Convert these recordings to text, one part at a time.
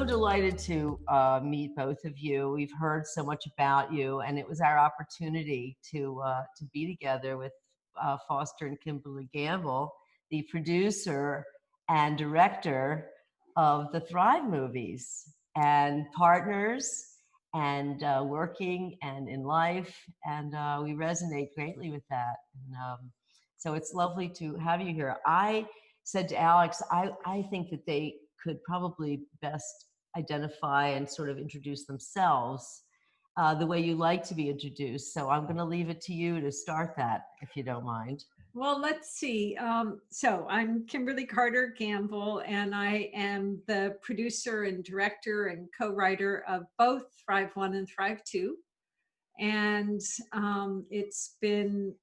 so delighted to meet both of you. We've heard so much about you, and it was our opportunity to be together with Foster and Kimberly Gamble, the producer and director of the Thrive movies, and partners, and working and in life, and we resonate greatly with that. And, so it's lovely to have you here. I said to Alex, I think that they could probably best identify and sort of introduce themselves the way you like to be introduced. So I'm going to leave it to you to start that, if you don't mind. Well, let's see. So I'm Kimberly Carter Gamble, and I am the producer and director and co-writer of both Thrive 1 and Thrive 2. And it's been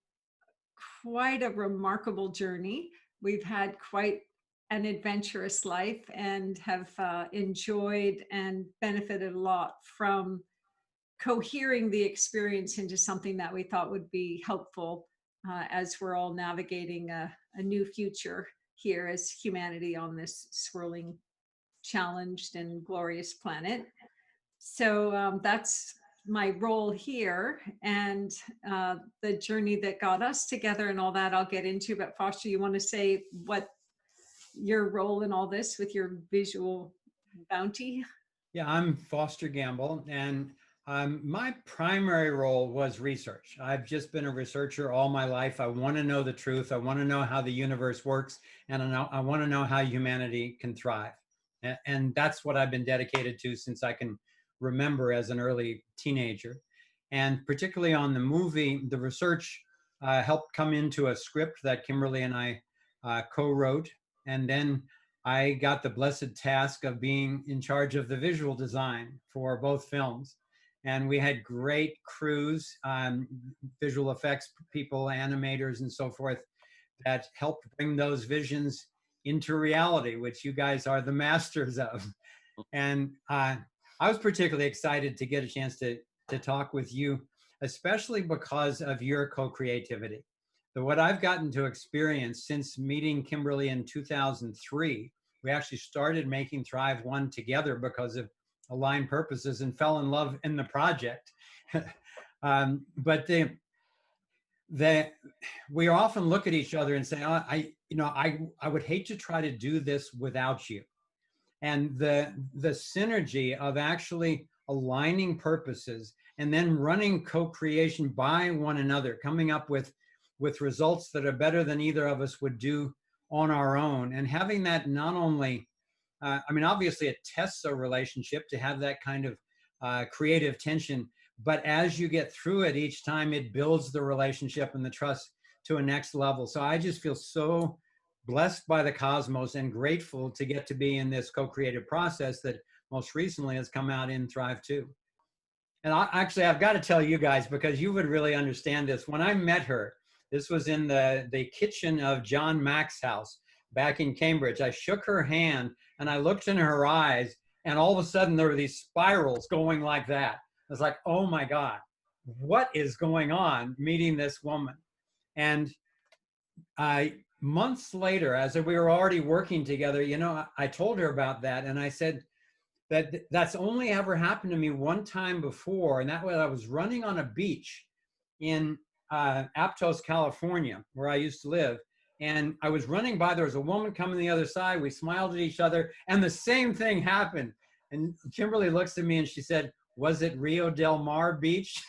quite a remarkable journey. We've had quite an adventurous life and have enjoyed and benefited a lot from cohering the experience into something that we thought would be helpful as we're all navigating a new future here as humanity on this swirling, challenged, and glorious planet. So that's my role here, and the journey that got us together and all that I'll get into. But Foster, you want to say what your role in all this with your visual bounty? Yeah, I'm Foster Gamble, and my primary role was research. I've just been a researcher all my life. I want to know the truth. I want to know how the universe works, and I want to know how humanity can thrive. And that's what I've been dedicated to since I can remember as an early teenager. And particularly on the movie, the research helped come into a script that Kimberly and I co-wrote. And then I got the blessed task of being in charge of the visual design for both films. And we had great crews, visual effects people, animators, and so forth, that helped bring those visions into reality, which you guys are the masters of. And I was particularly excited to get a chance to talk with you, especially because of your co-creativity. So what I've gotten to experience since meeting Kimberly in 2003, we actually started making Thrive 1 together because of aligned purposes and fell in love in the project. But we often look at each other and say, oh, I would hate to try to do this without you. And the synergy of actually aligning purposes and then running co-creation by one another, coming up with results that are better than either of us would do on our own, and having that not only, obviously it tests a relationship to have that kind of creative tension, but as you get through it each time, it builds the relationship and the trust to a next level. So I just feel so blessed by the cosmos and grateful to get to be in this co-creative process that most recently has come out in Thrive 2. And I've got to tell you guys, because you would really understand this. When I met her, this was in the kitchen of John Mack's house back in Cambridge. I shook her hand and I looked in her eyes, and all of a sudden there were these spirals going like that. I was like, oh my God, what is going on meeting this woman? And months later, as we were already working together, I told her about that, and I said that's only ever happened to me one time before, and that was I was running on a beach in Aptos, California, where I used to live, and I was running by. There was a woman coming the other side. We smiled at each other, and the same thing happened. And Kimberly looks at me and she said, "Was it Rio Del Mar Beach?"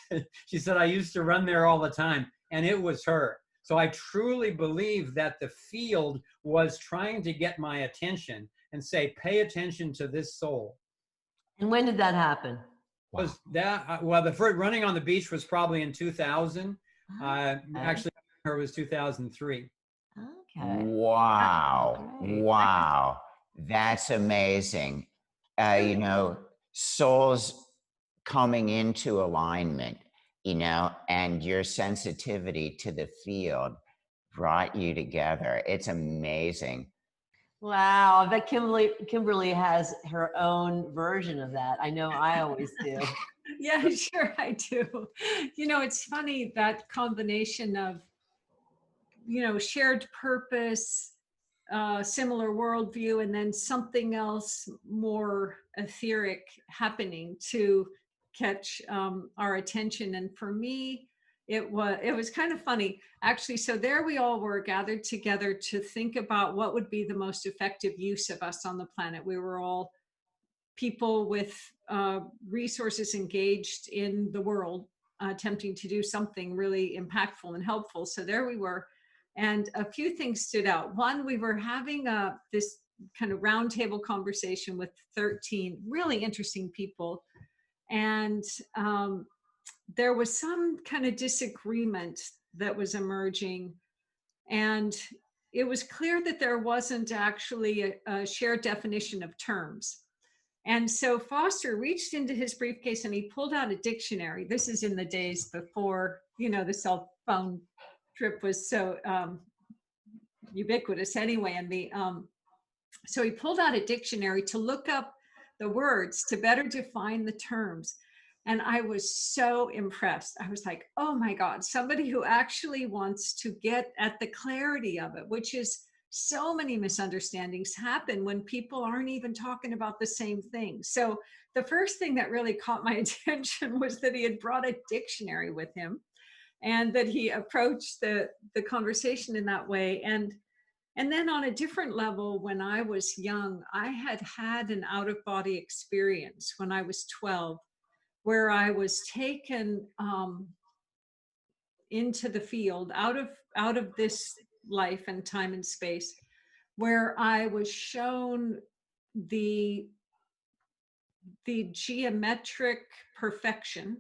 She said, "I used to run there all the time," and it was her. So I truly believe that the field was trying to get my attention and say, pay attention to this soul. And when did that happen? Was that, well, the first running on the beach was probably in 2000. Okay. Actually, her was 2003. Okay. Wow. Great. Wow. That's amazing. Souls coming into alignment, and your sensitivity to the field brought you together. It's amazing. Wow, I bet Kimberly has her own version of that. I know I always do. Yeah, sure I do. It's funny, that combination of, shared purpose, similar worldview, and then something else more etheric happening to catch our attention. And for me, it was kind of funny, actually. So there we all were gathered together to think about what would be the most effective use of us on the planet. We were all people with resources engaged in the world, attempting to do something really impactful and helpful. So there we were. And a few things stood out. One, we were having this kind of roundtable conversation with 13 really interesting people. And there was some kind of disagreement that was emerging. And it was clear that there wasn't actually a shared definition of terms. And so Foster reached into his briefcase and he pulled out a dictionary. This is in the days before, the cell phone trip was so ubiquitous anyway. And so he pulled out a dictionary to look up the words to better define the terms. And I was so impressed. I was like, oh my God, somebody who actually wants to get at the clarity of it, which is so many misunderstandings happen when people aren't even talking about the same thing. So the first thing that really caught my attention was that he had brought a dictionary with him and that he approached the conversation in that way. And then on a different level, when I was young, I had an out-of-body experience when I was 12, where I was taken into the field, out of this life and time and space, where I was shown the geometric perfection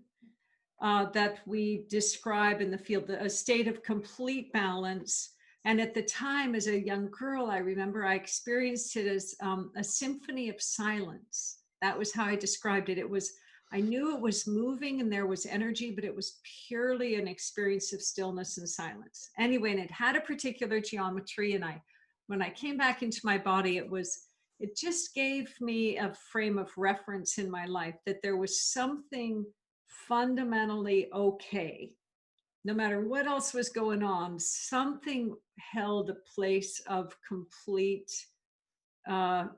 that we describe in the field, a state of complete balance. And at the time, as a young girl, I remember I experienced it as a symphony of silence. That was how I described it. I knew it was moving and there was energy, but it was purely an experience of stillness and silence. Anyway, and it had a particular geometry. And when I came back into my body, it just gave me a frame of reference in my life that there was something fundamentally okay. No matter what else was going on, something held a place of complete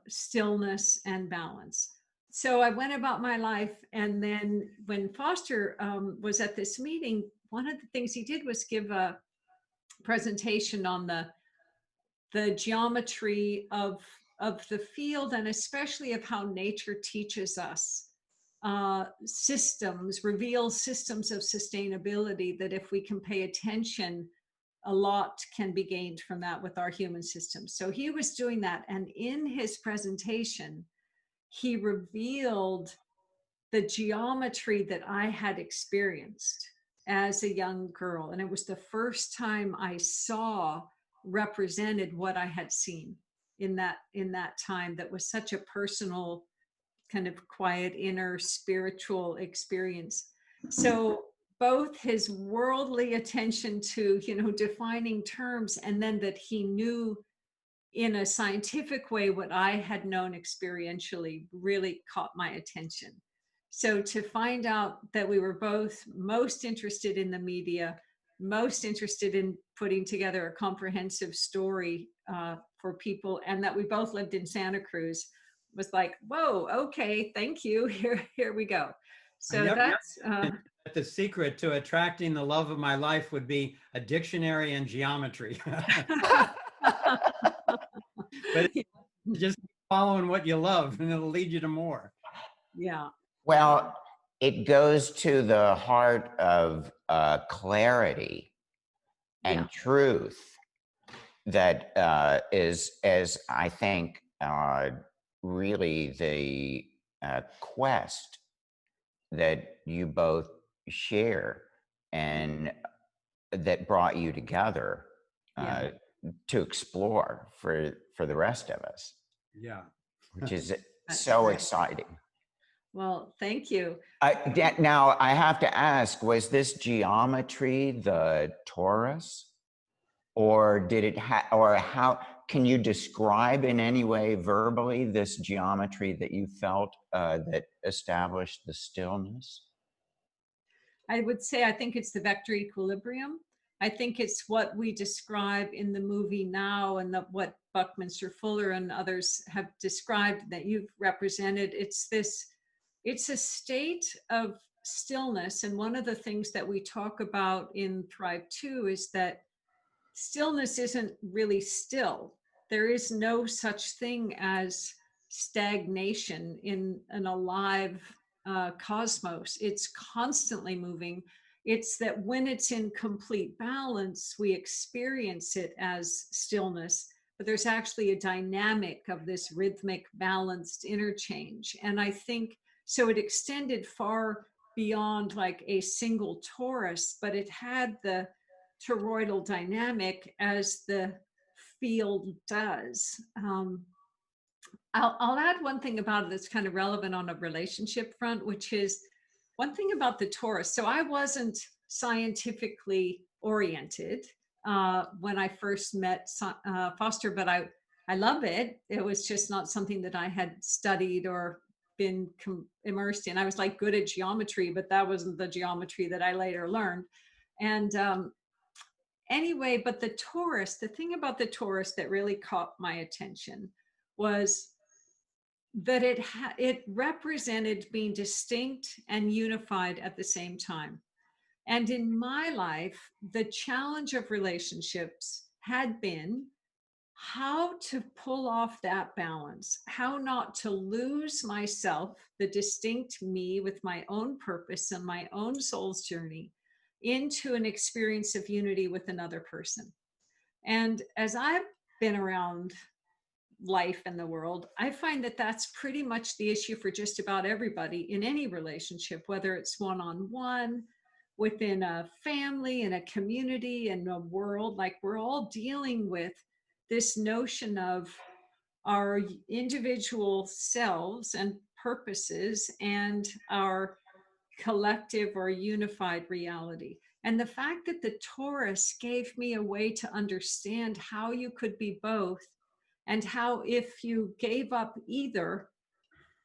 stillness and balance. So I went about my life. And then when Foster was at this meeting, one of the things he did was give a presentation on the geometry of the field, and especially of how nature teaches us reveals systems of sustainability, that if we can pay attention, a lot can be gained from that with our human systems. So he was doing that. And in his presentation, he revealed the geometry that I had experienced as a young girl. And it was the first time I saw represented what I had seen in that time. That was such a personal, kind of quiet, inner spiritual experience. So both his worldly attention to, defining terms, and then that he knew in a scientific way what I had known experientially, really caught my attention. So to find out that we were both most interested in the media, most interested in putting together a comprehensive story for people, and that we both lived in Santa Cruz, was like, whoa, okay, thank you. Here we go. So that's the secret to attracting the love of my life would be a dictionary and geometry. But just following what you love, and it'll lead you to more. Yeah. Well, it goes to the heart of clarity and truth that is, as I think, really the quest that you both share, and that brought you together to explore for the rest of us. Yeah. Which is so exciting. Well, thank you. Now I have to ask, was this geometry the torus, or did it or how can you describe in any way verbally this geometry that you felt that established the stillness? I would say I think it's the vector equilibrium. I think it's what we describe in the movie now, and what Buckminster Fuller and others have described that you've represented. It's a state of stillness. And one of the things that we talk about in Thrive 2 is that stillness isn't really still. There is no such thing as stagnation in an alive cosmos. It's constantly moving. It's that when it's in complete balance, we experience it as stillness, but there's actually a dynamic of this rhythmic, balanced interchange. And I think so it extended far beyond like a single torus, but it had the toroidal dynamic as the field does. I'll add one thing about it that's kind of relevant on a relationship front, which is one thing about the torus. So I wasn't scientifically oriented when I first met Foster, but I love it. It was just not something that I had studied or been immersed in. I was like good at geometry, but that wasn't the geometry that I later learned. And anyway, but the thing about the torus that really caught my attention was that it represented being distinct and unified at the same time. And in my life, the challenge of relationships had been how to pull off that balance, how not to lose myself, the distinct me with my own purpose and my own soul's journey, into an experience of unity with another person. And as I've been around life and the world, I find that that's pretty much the issue for just about everybody in any relationship, whether it's one-on-one, within a family, in a community, in a world. Like we're all dealing with this notion of our individual selves and purposes and our collective or unified reality. And the fact that the torus gave me a way to understand how you could be both, and how if you gave up either,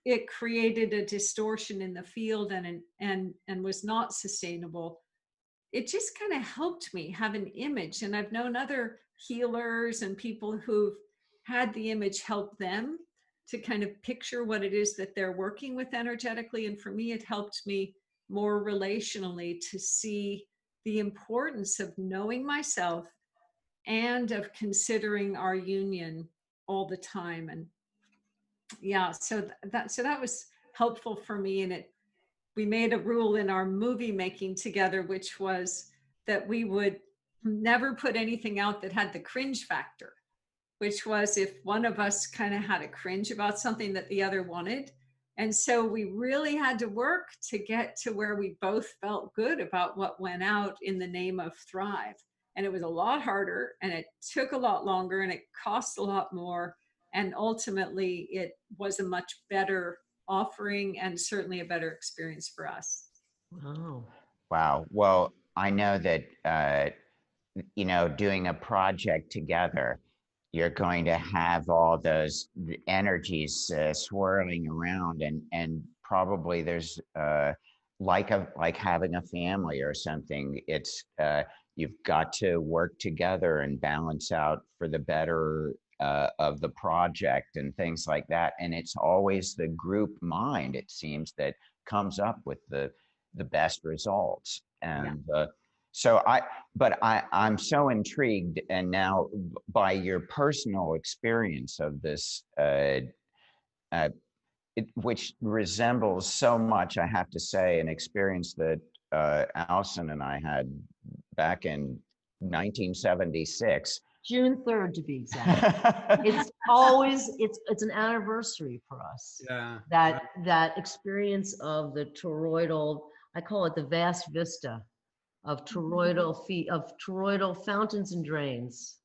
it created a distortion in the field and was not sustainable. It just kind of helped me have an image. And I've known other healers and people who've had the image help them to kind of picture what it is that they're working with energetically. And for me, it helped me more relationally to see the importance of knowing myself and of considering our union all the time. And yeah, so that was helpful for me. And we made a rule in our movie making together, which was that we would never put anything out that had the cringe factor, which was if one of us kind of had a cringe about something that the other wanted. And so we really had to work to get to where we both felt good about what went out in the name of Thrive. And it was a lot harder, and it took a lot longer, and it cost a lot more. And ultimately, it was a much better offering and certainly a better experience for us. Wow. Wow. Well, I know that, doing a project together, you're going to have all those energies swirling around, and probably there's like having a family or something. It's you've got to work together and balance out for the better of the project and things like that. And it's always the group mind, it seems, that comes up with the best results. And so I'm so intrigued, and now by your personal experience of this, which resembles so much, I have to say, an experience that Allyson and I had back in 1976. June 3rd, to be exact. It's always, it's an anniversary for us. Yeah. That experience of the toroidal, I call it the vast vista of toroidal fountains and drains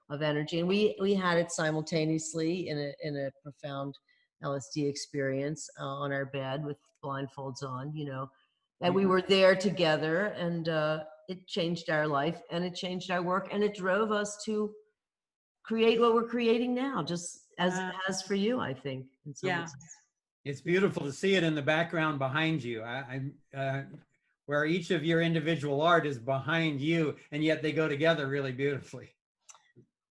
of energy. And we had it simultaneously in a profound LSD experience on our bed with blindfolds on, and we were there together, and it changed our life, and it changed our work, and it drove us to create what we're creating now, just as for you, I think. In some ways. It's beautiful to see it in the background behind you. where each of your individual art is behind you, and yet they go together really beautifully.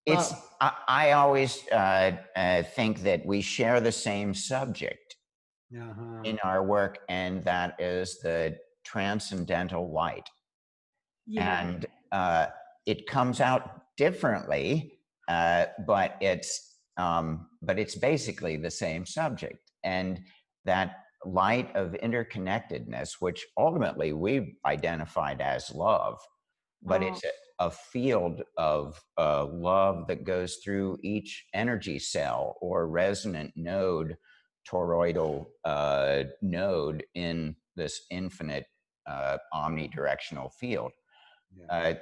It's, Well, I always think that we share the same subject in our work, and that is the transcendental light. Yeah. And it comes out differently, but it's basically the same subject. And that light of interconnectedness, which ultimately we've identified as love, but Oh, it's a field of love that goes through each energy cell or resonant node, toroidal node in this infinite omnidirectional field. Yeah.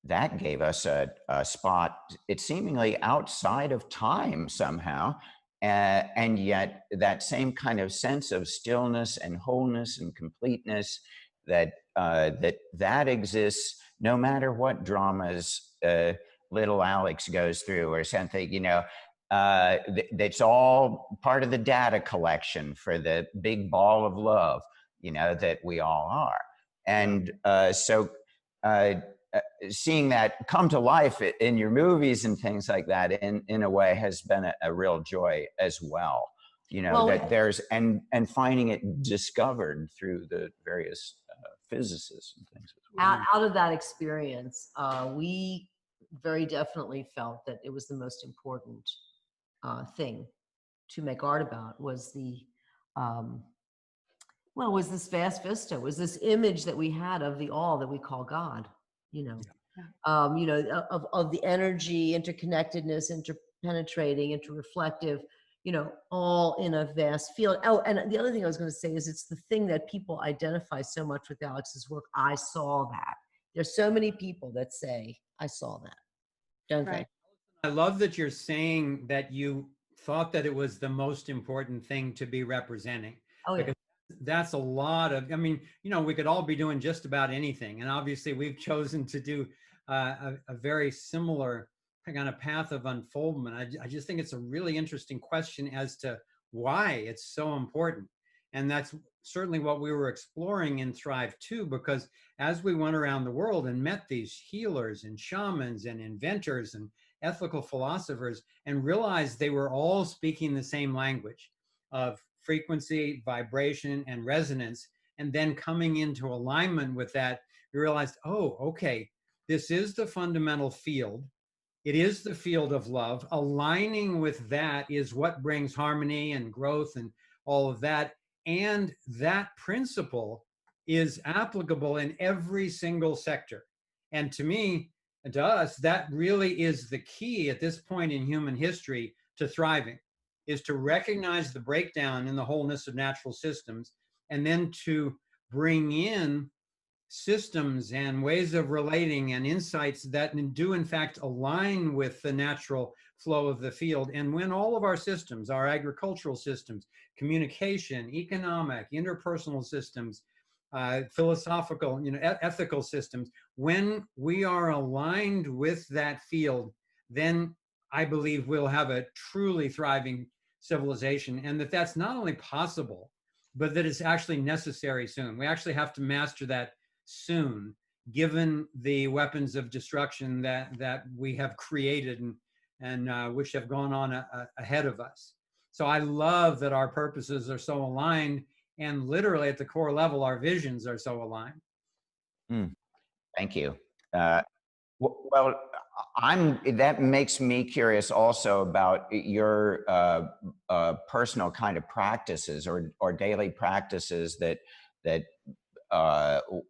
That gave us a spot, it's seemingly outside of time somehow, and yet that same kind of sense of stillness and wholeness and completeness that exists no matter what dramas little Alex goes through or something, that's all part of the data collection for the big ball of love, that we all are. And so seeing that come to life in your movies and things like that in a way has been a real joy as well. well, That there's and finding it discovered through the various physicists and things as well. out of that experience, we very definitely felt that it was the most important thing to make art about was was this vast vista, was this image that we had of the all that we call God, of the energy, interconnectedness, interpenetrating, interreflective, all in a vast field. Oh, and the other thing I was going to say is it's the thing that people identify so much with Alex's work. I saw that. There's so many people that say, I saw that, don't right. I love that you're saying that you thought that it was the most important thing to be representing. Oh, yeah. Because that's a lot of, we could all be doing just about anything. And obviously we've chosen to do a very similar kind of path of unfoldment. I just think it's a really interesting question as to why it's so important. And that's certainly what we were exploring in Thrive 2, because as we went around the world and met these healers and shamans and inventors and ethical philosophers and realized they were all speaking the same language of frequency, vibration, and resonance, and then coming into alignment with that, we realized, oh, okay, this is the fundamental field. It is the field of love. Aligning with that is what brings harmony and growth and all of that. And that principle is applicable in every single sector. And to me, and to us, that really is the key at this point in human history to thriving, is to recognize the breakdown in the wholeness of natural systems, and then to bring in systems and ways of relating and insights that do in fact align with the natural flow of the field. And when all of our systems, our agricultural systems, communication, economic, interpersonal systems, philosophical, ethical systems, when we are aligned with that field, then I believe we'll have a truly thriving civilization. And that's not only possible, but that it's actually necessary soon. We actually have to master that soon, given the weapons of destruction that we have created and which have gone on ahead of us. So I love that our purposes are so aligned, and literally at the core level, our visions are so aligned. Thank you. Well, that makes me curious also about your personal kind of practices or daily practices that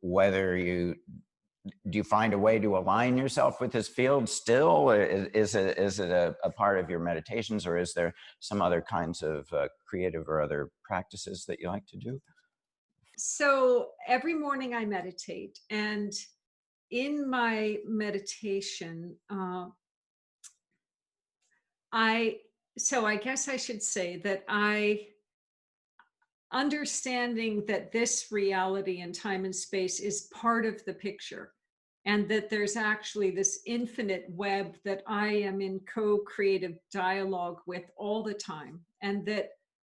whether do you find a way to align yourself with this field still? Or is it a part of your meditations, or is there some other kinds of creative or other practices that you like to do? So every morning I meditate, and in my meditation, I guess I should say that understanding that this reality and time and space is part of the picture, and that there's actually this infinite web that I am in co-creative dialogue with all the time, and that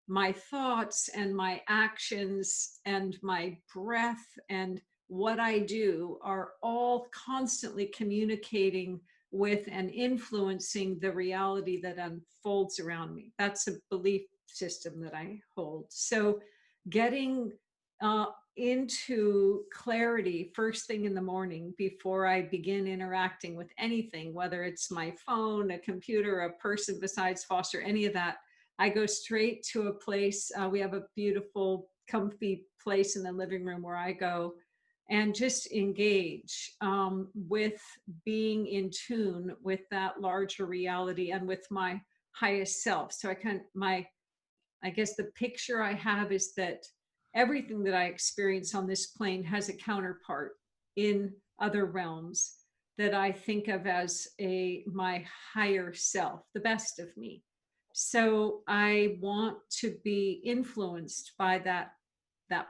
my thoughts and my actions and my breath and what I do are all constantly communicating with and influencing the reality that unfolds around me. That's a belief system that I hold. So getting into clarity first thing in the morning before I begin interacting with anything, whether it's my phone, a computer, a person besides Foster, any of that, I go straight to a place. We have a beautiful, comfy place in the living room where I go and just engage with being in tune with that larger reality and with my highest self. So I guess the picture I have is that everything that I experience on this plane has a counterpart in other realms that I think of as my higher self, the best of me. So I want to be influenced by that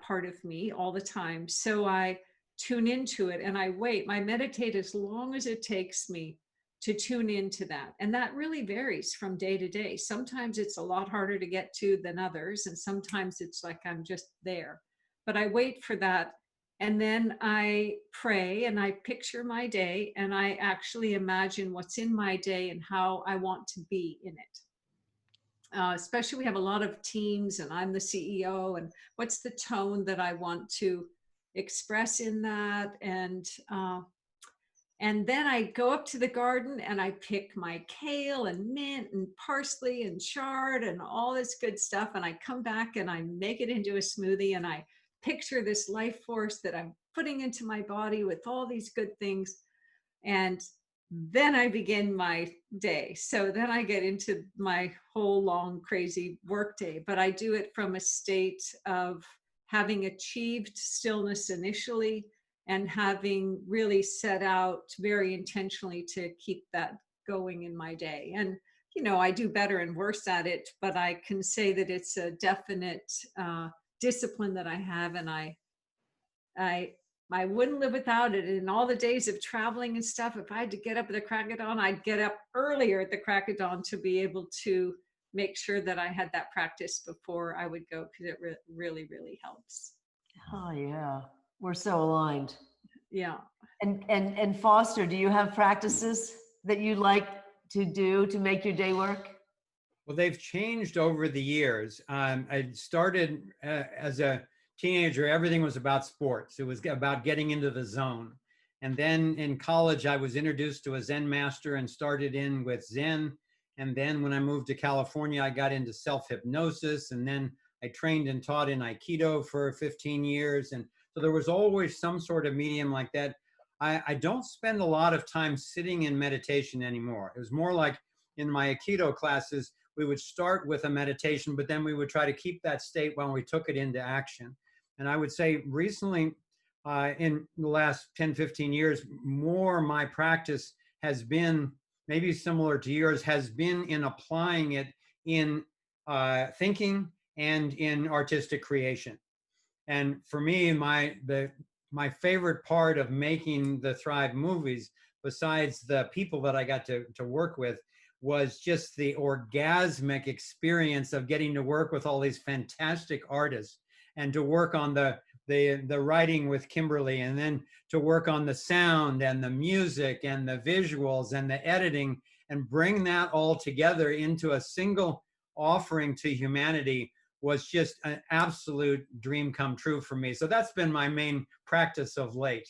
part of me all the time. So I tune into it and I wait. I meditate as long as it takes me to tune into that. And that really varies from day to day. Sometimes it's a lot harder to get to than others. And sometimes it's like I'm just there. But I wait for that. And then I pray and I picture my day and I actually imagine what's in my day and how I want to be in it. Especially we have a lot of teams and I'm the CEO, and what's the tone that I want to express in that. And then I go up to the garden and I pick my kale and mint and parsley and chard and all this good stuff. And I come back and I make it into a smoothie and I picture this life force that I'm putting into my body with all these good things. And then I begin my day. So then I get into my whole long, crazy work day, but I do it from a state of having achieved stillness initially and having really set out very intentionally to keep that going in my day. And, you know, I do better and worse at it, but I can say that it's a definite discipline that I have. And I wouldn't live without it. In all the days of traveling and stuff, if I had to get up at the crack of dawn, I'd get up earlier at the crack of dawn to be able to make sure that I had that practice before I would go, because it really, really helps. Oh yeah, we're so aligned. Yeah. And Foster, do you have practices that you like to do to make your day work? Well, they've changed over the years. I started as a teenager, everything was about sports. It was about getting into the zone. And then in college, I was introduced to a Zen master and started in with Zen. And then when I moved to California, I got into self-hypnosis. And then I trained and taught in Aikido for 15 years. And so there was always some sort of medium like that. I don't spend a lot of time sitting in meditation anymore. It was more like in my Aikido classes, we would start with a meditation, but then we would try to keep that state while we took it into action. And I would say recently, in the last 10, 15 years, more my practice has been, maybe similar to yours, has been in applying it in thinking and in artistic creation. And for me, my favorite part of making the Thrive movies, besides the people that I got to work with, was just the orgasmic experience of getting to work with all these fantastic artists and to work on the writing with Kimberly, and then to work on the sound and the music and the visuals and the editing, and bring that all together into a single offering to humanity was just an absolute dream come true for me. So that's been my main practice of late.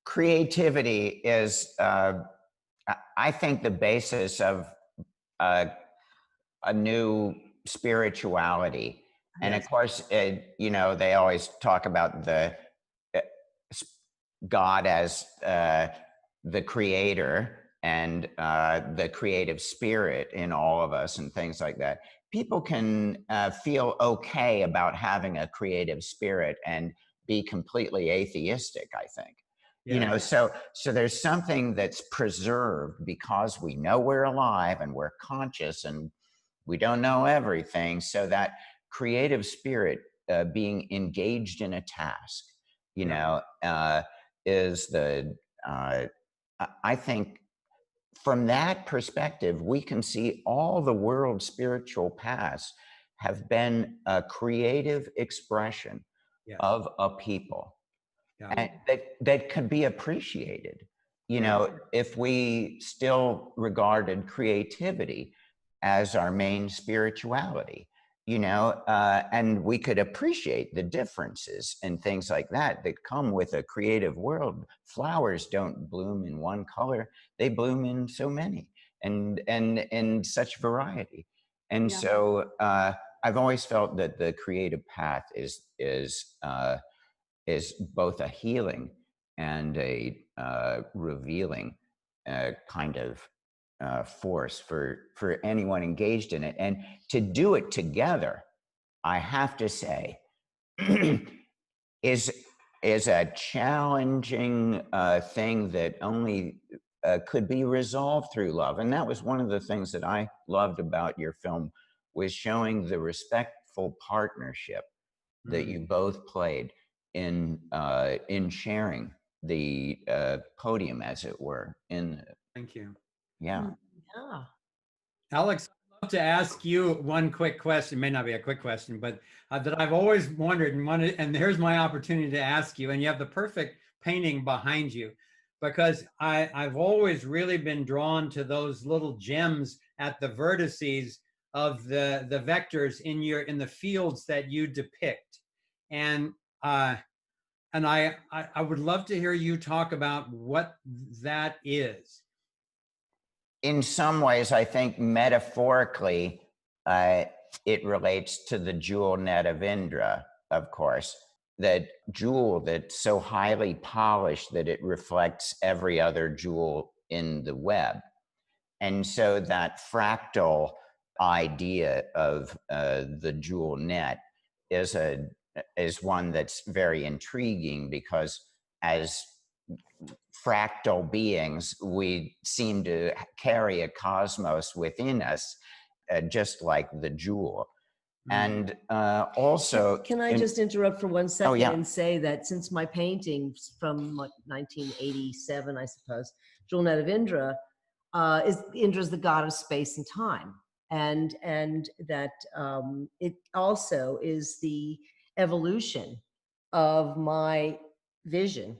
Creativity is, I think, the basis of a new spirituality. And Yes. of course, you know, they always talk about the God as the creator and the creative spirit in all of us and things like that. People can feel okay about having a creative spirit and be completely atheistic, I think. Yeah. You know, so there's something that's preserved because we know we're alive and we're conscious and we don't know everything. So that creative spirit being engaged in a task, you know, is the, I think from that perspective, we can see all the world's spiritual paths have been a creative expression of a people. Yeah. and that could be appreciated. You Yeah. know, if we still regarded creativity as our main spirituality, you know, and we could appreciate the differences and things like that that come with a creative world. Flowers don't bloom in one color; they bloom in so many, and in such variety. And Yeah. so, I've always felt that the creative path is both a healing and a revealing kind of force for anyone engaged in it. And to do it together, I have to say, is is a challenging thing that only could be resolved through love. And that was one of the things that I loved about your film, was showing the respectful partnership that Mm. you both played in sharing the podium, as it were. In Thank you. yeah, Yeah. Alex, I'd love to ask you one quick question. It may not be a quick question, but that I've always wondered and wanted, and here's my opportunity to ask you. And you have the perfect painting behind you, because I've always really been drawn to those little gems at the vertices of the vectors in the fields that you depict. And I would love to hear you talk about what that is. in some ways, I think metaphorically, uh, it relates to the jewel net of Indra, of course. That jewel that's so highly polished that it reflects every other jewel in the web. And so that fractal idea of the jewel net is one that's very intriguing, because as fractal beings, we seem to carry a cosmos within us, just like the jewel. And also, Can I just interrupt for 1 second yeah. and say that since my paintings from like 1987, I suppose, Jewel Net of Indra, Indra's the god of space and time, and that it also is the evolution of my vision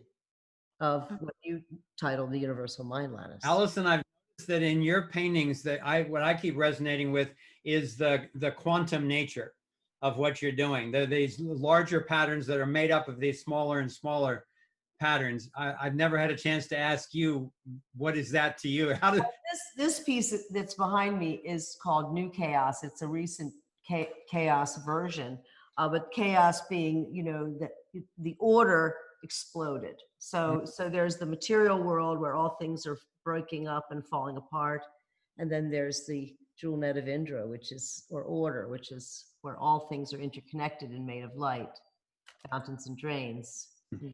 of what you titled the universal mind, Lannis. Allyson, I've noticed that in your paintings, that what I keep resonating with is the quantum nature of what you're doing. There are these larger patterns that are made up of these smaller and smaller patterns. I've never had a chance to ask you, what is that to you? How did This piece that's behind me is called New Chaos. It's a recent chaos version, but chaos being, you know, that the order exploded. So there's the material world where all things are breaking up and falling apart, and then there's the jewel net of Indra, which is order, which is where all things are interconnected and made of light, fountains and drains.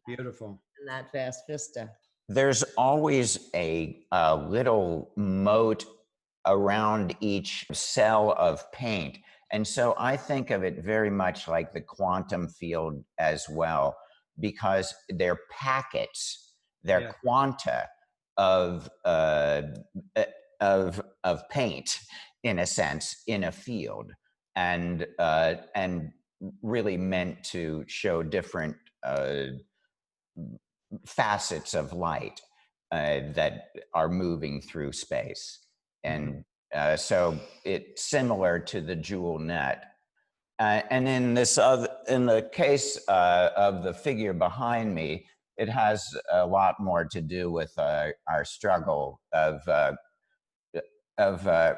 Beautiful. In that vast vista. There's always a little moat around each cell of paint. And so I think of it very much like the quantum field as well, because they're packets, they're quanta of paint, in a sense, in a field, and really meant to show different facets of light that are moving through space. And so it's similar to the jewel net. And in the case of the figure behind me, it has a lot more to do with our struggle of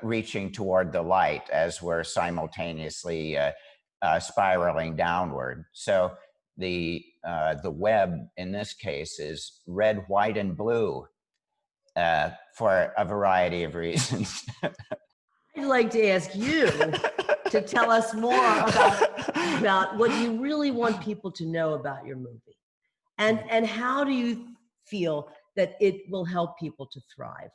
reaching toward the light as we're simultaneously spiraling downward. So the web in this case is red, white, and blue for a variety of reasons. I'd like to ask you to tell us more about what you really want people to know about your movie, and how do you feel that it will help people to thrive?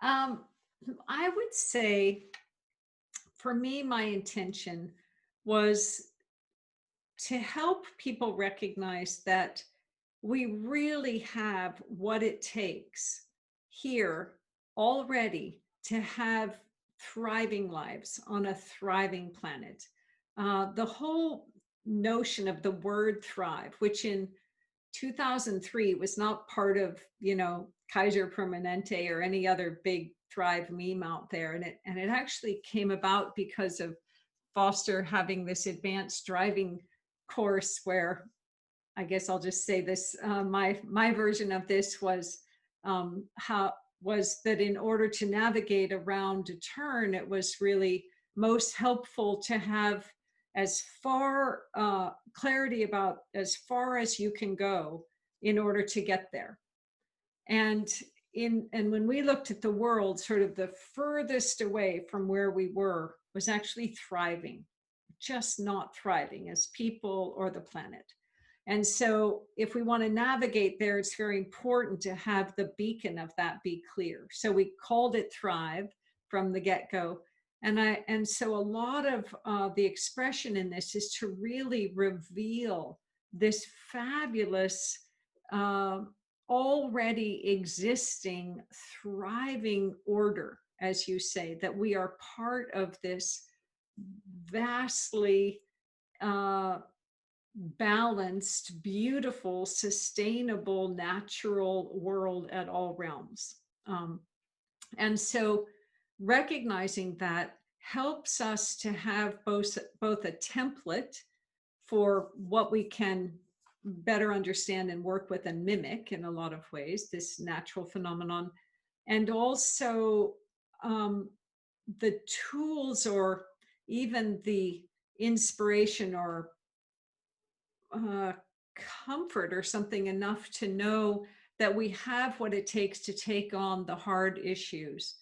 I would say, for me, my intention was to help people recognize that we really have what it takes here already to have thriving lives on a thriving planet. The whole notion of the word thrive, which in 2003 was not part of, you know, Kaiser Permanente or any other big Thrive meme out there. And it actually came about because of Foster having this advanced driving course where, I guess I'll just say this, my version of this was that in order to navigate around a turn, it was really most helpful to have as far clarity about as far as you can go in order to get there. And when we looked at the world, sort of the furthest away from where we were was actually thriving, just not thriving as people or the planet. And so if we want to navigate there, it's very important to have the beacon of that be clear. So we called it Thrive from the get-go. And so a lot of the expression in this is to really reveal this fabulous, already existing, thriving order, as you say, that we are part of this vastly balanced, beautiful, sustainable, natural world at all realms. And so recognizing that helps us to have both a template for what we can better understand and work with and mimic in a lot of ways, this natural phenomenon, and also the tools or even the inspiration or comfort or something enough to know that we have what it takes to take on the hard issues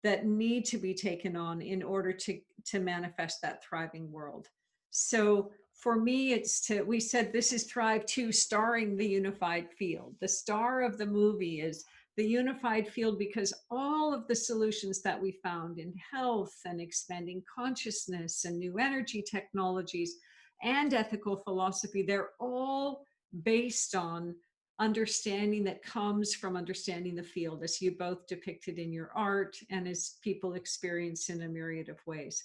that need to be taken on in order to manifest that thriving world. So for me, we said this is Thrive 2 starring the unified field. The star of the movie is the unified field because all of the solutions that we found in health and expanding consciousness and new energy technologies and ethical philosophy, they're all based on understanding that comes from understanding the field, as you both depicted in your art and as people experience in a myriad of ways.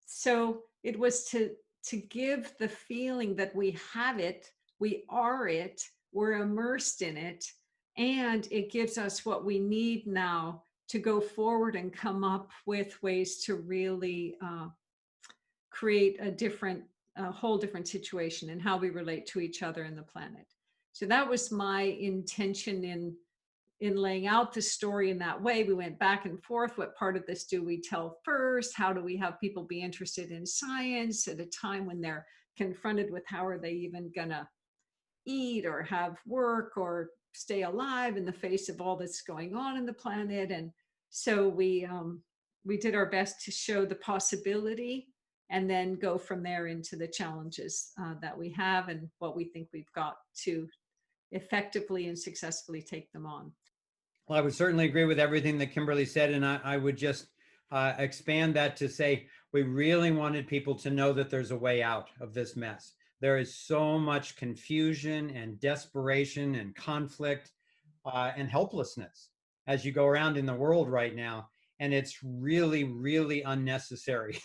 So it was to give the feeling that we have it, we are it, we're immersed in it, and it gives us what we need now to go forward and come up with ways to really create a whole different situation in how we relate to each other and the planet. So that was my intention in laying out the story in that way. We went back and forth. What part of this do we tell first? How do we have people be interested in science at a time when they're confronted with how are they even gonna eat or have work or stay alive in the face of all that's going on in the planet? And so we did our best to show the possibility and then go from there into the challenges that we have and what we think we've got to effectively and successfully take them on. Well, I would certainly agree with everything that Kimberly said, and I would just expand that to say we really wanted people to know that there's a way out of this mess. There is so much confusion and desperation and conflict and helplessness as you go around in the world right now. And it's really, really unnecessary.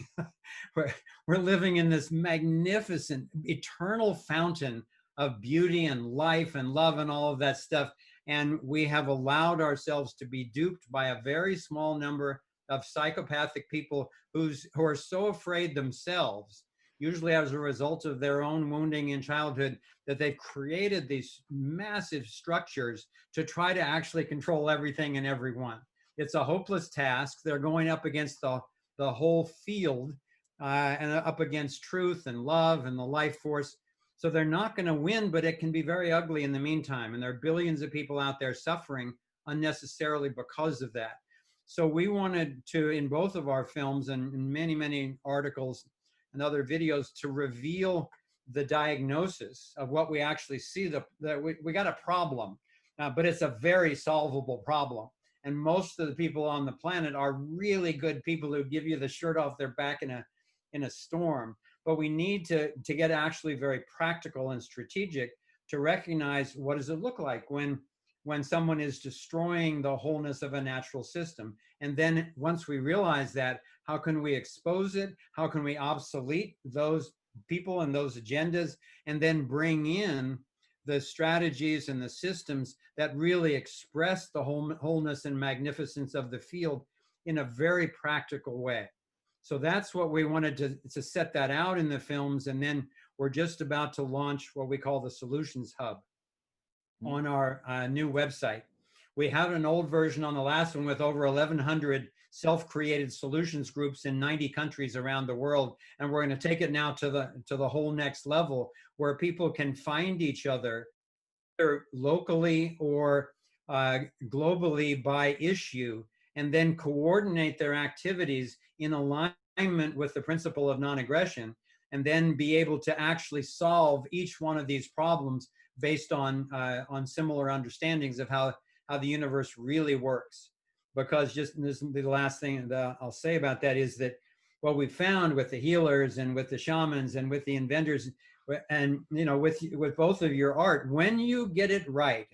We're living in this magnificent, eternal fountain of beauty and life and love and all of that stuff. And we have allowed ourselves to be duped by a very small number of psychopathic people who are so afraid themselves, usually as a result of their own wounding in childhood, that they've created these massive structures to try to actually control everything and everyone. It's a hopeless task. They're going up against the whole field and up against truth and love and the life force. So they're not going to win, but it can be very ugly in the meantime. And there are billions of people out there suffering unnecessarily because of that. So we wanted to, in both of our films and in many, many articles and other videos, to reveal the diagnosis of what we actually see, that we got a problem, but it's a very solvable problem. And most of the people on the planet are really good people who give you the shirt off their back in a storm. But we need to get actually very practical and strategic to recognize what does it look like when someone is destroying the wholeness of a natural system. And then once we realize that, how can we expose it? How can we obsolete those people and those agendas and then bring in the strategies and the systems that really express the wholeness and magnificence of the field in a very practical way. So that's what we wanted to set that out in the films. And then we're just about to launch what we call the Solutions Hub on our new website. We had an old version on the last one with over 1,100 self-created solutions groups in 90 countries around the world. And we're going to take it now to the whole next level, where people can find each other either locally or globally by issue, and then coordinate their activities in alignment with the principle of non-aggression, and then be able to actually solve each one of these problems based on similar understandings of how the universe really works. Because just, and this will be the last thing that I'll say about that, is that what we found with the healers and with the shamans and with the inventors, and with both of your art, when you get it right,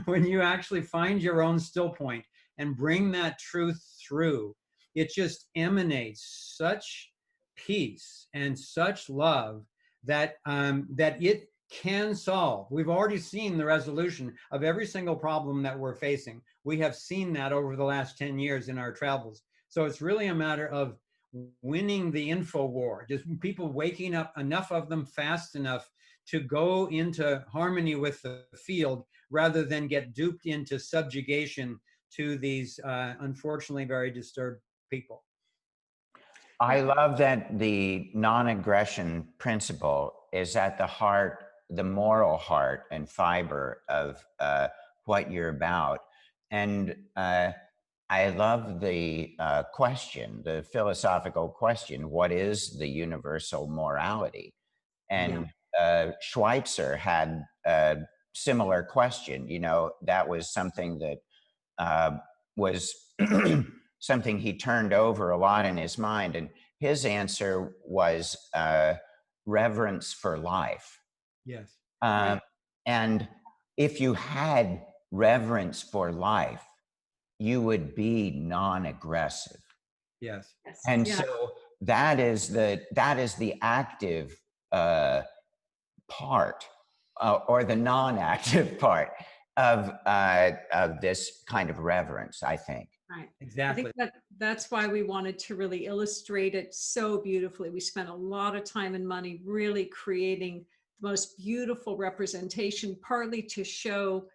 when you actually find your own still point and bring that truth through, it just emanates such peace and such love that that it can solve. We've already seen the resolution of every single problem that we're facing. We have seen that over the last 10 years in our travels. So it's really a matter of winning the info war, just people waking up, enough of them fast enough to go into harmony with the field, rather than get duped into subjugation to these unfortunately very disturbed people. I love that the non-aggression principle is at the heart, the moral heart and fiber of what you're about. And I love the question, the philosophical question, what is the universal morality? And Schweitzer had a similar question. That was something that was something he turned over a lot in his mind. And his answer was reverence for life. Yes. And if you had reverence for life, you would be non-aggressive. Yes. And so that is the active part, or the non-active part of this kind of reverence, I think. Right. Exactly. I think that's why we wanted to really illustrate it so beautifully. We spent a lot of time and money really creating the most beautiful representation, partly to show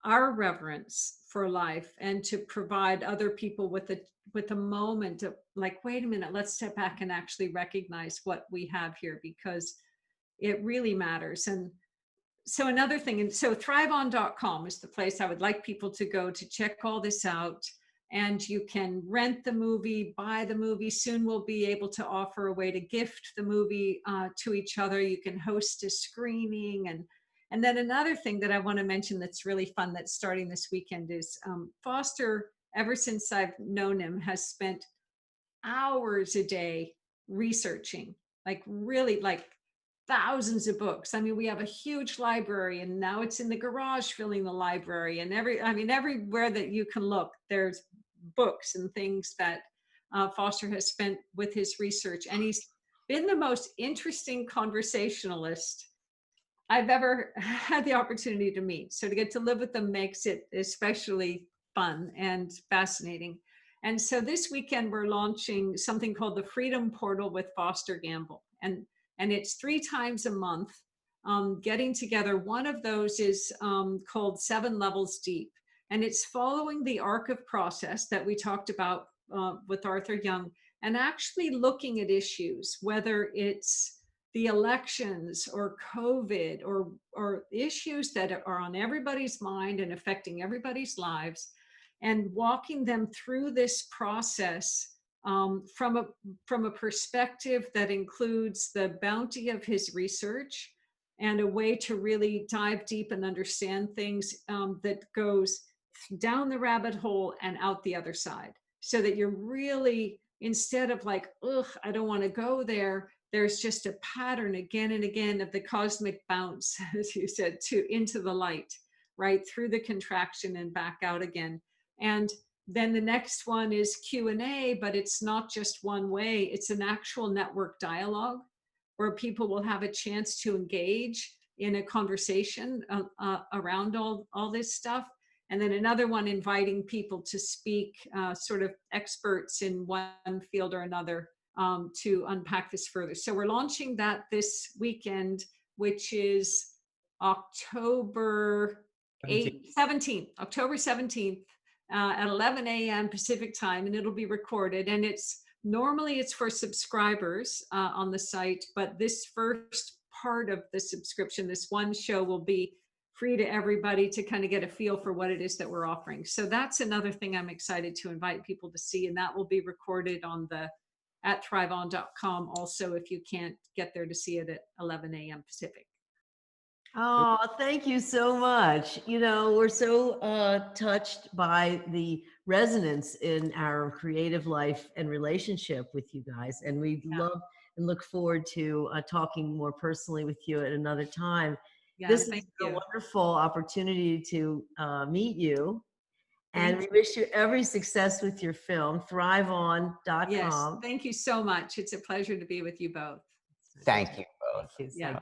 our reverence for life and to provide other people with a moment of like, wait a minute, let's step back and actually recognize what we have here, because it really matters. And so another thing, and so thriveon.com is the place I would like people to go to check all this out. And you can rent the movie, buy the movie. Soon we'll be able to offer a way to gift the movie to each other. You can host a screening. And then another thing that I want to mention that's really fun that's starting this weekend is Foster, ever since I've known him, has spent hours a day researching, like really like thousands of books. I mean, we have a huge library, and now it's in the garage filling the library. And everywhere that you can look, there's books and things that Foster has spent with his research. And he's been the most interesting conversationalist I've ever had the opportunity to meet. So to get to live with them makes it especially fun and fascinating. And so this weekend we're launching something called the Freedom Portal with Foster Gamble. And it's 3 times a month, getting together. One of those is called 7 Levels Deep. And it's following the arc of process that we talked about with Arthur Young, and actually looking at issues, whether it's the elections or COVID or issues that are on everybody's mind and affecting everybody's lives, and walking them through this process from a perspective that includes the bounty of his research and a way to really dive deep and understand things that goes down the rabbit hole and out the other side, so that you're really, instead of like, ugh, I don't want to go there, there's just a pattern again and again of the cosmic bounce, as you said, into the light, right through the contraction and back out again. And then the next one is Q&A, but it's not just one way. It's an actual network dialogue where people will have a chance to engage in a conversation around all this stuff. And then another one inviting people to speak, sort of experts in one field or another, to unpack this further. So we're launching that this weekend, which is October 17th, October 17th, at 11 a.m. Pacific time, and it'll be recorded. And normally it's for subscribers on the site, but this first part of the subscription, this one show, will be free to everybody to kind of get a feel for what it is that we're offering. So that's another thing I'm excited to invite people to see, and that will be recorded at thriveon.com also, if you can't get there to see it at 11 a.m. Pacific. Oh, thank you so much. We're so touched by the resonance in our creative life and relationship with you guys. And we love and look forward to talking more personally with you at another time. This is a wonderful opportunity to meet you. And we wish you every success with your film, thriveon.com. Yes, thank you so much. It's a pleasure to be with you both. Thank you both. Yeah.